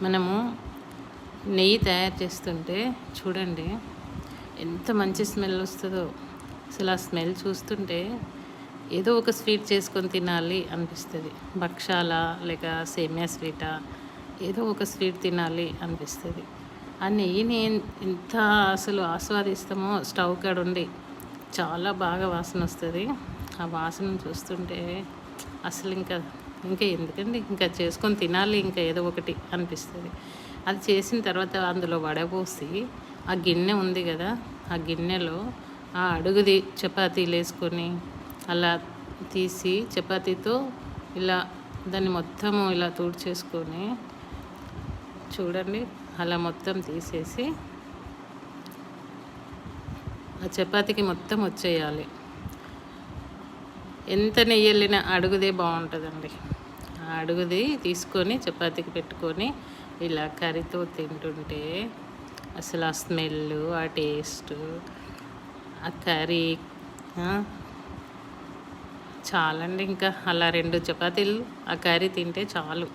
మనము నెయ్యి తయారు చేస్తుంటే చూడండి ఎంత మంచి స్మెల్ వస్తుందో. అసలు ఆ స్మెల్ చూస్తుంటే ఏదో ఒక స్వీట్ చేసుకొని తినాలి అనిపిస్తుంది. భక్షాల లేక సేమియా స్వీటా, ఏదో ఒక స్వీట్ తినాలి అనిపిస్తుంది. ఆ నెయ్యిని ఎంత అసలు ఆస్వాదిస్తామో స్టవ్ కాడ ఉండి చాలా బాగా వాసన వస్తుంది. ఆ వాసన చూస్తుంటే అసలు ఇంకా ఎందుకండి, ఇంకా చేసుకొని తినాలి ఇంకా ఏదో ఒకటి అనిపిస్తుంది. అది చేసిన తర్వాత అందులో వడపోసి ఆ గిన్నె ఉంది కదా, ఆ గిన్నెలో ఆ అడుగుది చపాతీలు వేసుకొని అలా తీసి చపాతీతో ఇలా దాన్ని మొత్తము ఇలా తుడిచేసుకొని చూడండి, అలా మొత్తం తీసేసి ఆ చపాతీకి మొత్తం వచ్చేయాలి. ఎంత నెయ్యి వెళ్ళినా అడుగుదే బాగుంటుందండి. ఆ అడుగుది తీసుకొని చపాతీకి పెట్టుకొని ఇలా కర్రీతో తింటుంటే అసలు ఆ స్మెల్, ఆ టేస్ట్, ఆ కర్రీ చాలండి. ఇంకా అలా 2 చపాతీలు ఆ కర్రీ తింటే చాలు.